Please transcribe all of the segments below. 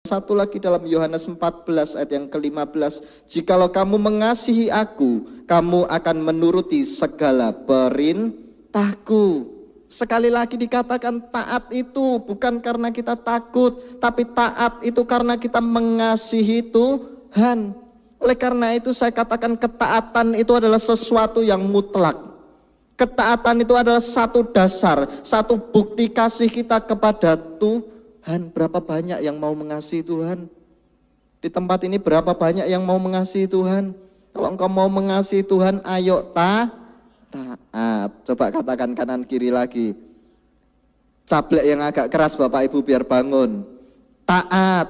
satu lagi dalam Yohanes 14 ayat yang ke-15. Jikalau kamu mengasihi aku, kamu akan menuruti segala perintahku. Sekali lagi dikatakan taat itu bukan karena kita takut, tapi taat itu karena kita mengasihi Tuhan. Oleh karena itu saya katakan ketaatan itu adalah sesuatu yang mutlak. Ketaatan itu adalah satu dasar, satu bukti kasih kita kepada Tuhan. Berapa banyak yang mau mengasihi Tuhan? Di tempat ini berapa banyak yang mau mengasihi Tuhan? Kalau engkau mau mengasihi Tuhan, ayo taat. Coba katakan kanan kiri lagi. Cablek yang agak keras Bapak Ibu biar bangun. Taat.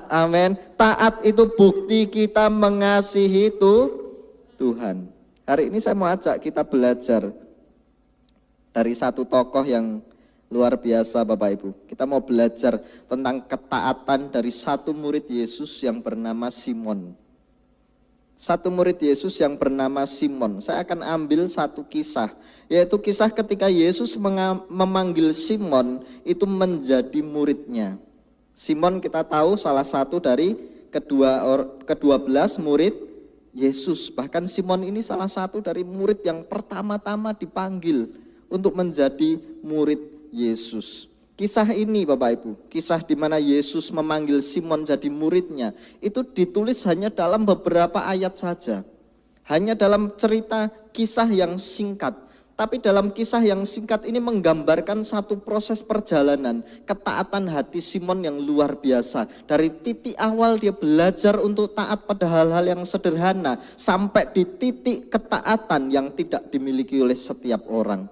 Amin. Taat itu bukti kita mengasihi Tuhan. Hari ini saya mau ajak kita belajar dari satu tokoh yang luar biasa Bapak Ibu. Kita mau belajar tentang ketaatan dari satu murid Yesus yang bernama Simon. Satu murid Yesus yang bernama Simon. Saya akan ambil satu kisah, yaitu kisah ketika Yesus memanggil Simon itu menjadi muridnya. Simon kita tahu salah satu dari ke-12 murid Yesus. Bahkan Simon ini salah satu dari murid yang pertama-tama dipanggil untuk menjadi murid Yesus. Kisah ini Bapak Ibu, kisah di mana Yesus memanggil Simon jadi muridnya, itu ditulis hanya dalam beberapa ayat saja. Hanya dalam cerita kisah yang singkat. Tapi dalam kisah yang singkat ini menggambarkan satu proses perjalanan ketaatan hati Simon yang luar biasa. Dari titik awal dia belajar untuk taat pada hal-hal yang sederhana, sampai di titik ketaatan yang tidak dimiliki oleh setiap orang.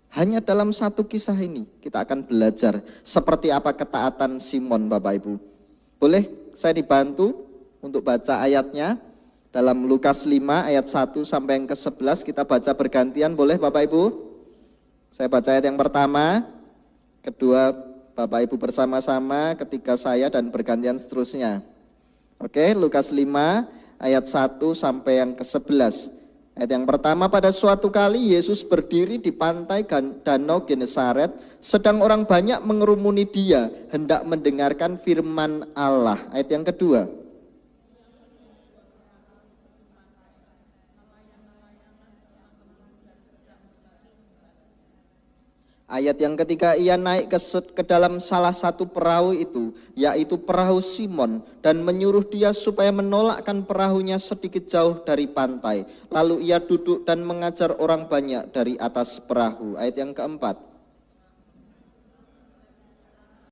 Hanya dalam satu kisah ini kita akan belajar seperti apa ketaatan Simon Bapak Ibu. Boleh saya dibantu untuk baca ayatnya? Dalam Lukas 5 ayat 1 sampai yang ke-11 kita baca bergantian, boleh Bapak Ibu? Saya baca ayat yang pertama, kedua Bapak Ibu bersama-sama, ketiga saya dan bergantian seterusnya. Oke, Lukas 5 ayat 1 sampai yang ke-11. Ayat yang pertama, pada suatu kali Yesus berdiri di pantai Danau Genesaret, sedang orang banyak mengerumuni dia, hendak mendengarkan firman Allah. Ayat yang kedua. Ayat yang ketiga, ia naik ke dalam salah satu perahu itu, yaitu perahu Simon, dan menyuruh dia supaya menolakkan perahunya sedikit jauh dari pantai. Lalu ia duduk dan mengajar orang banyak dari atas perahu. Ayat yang keempat.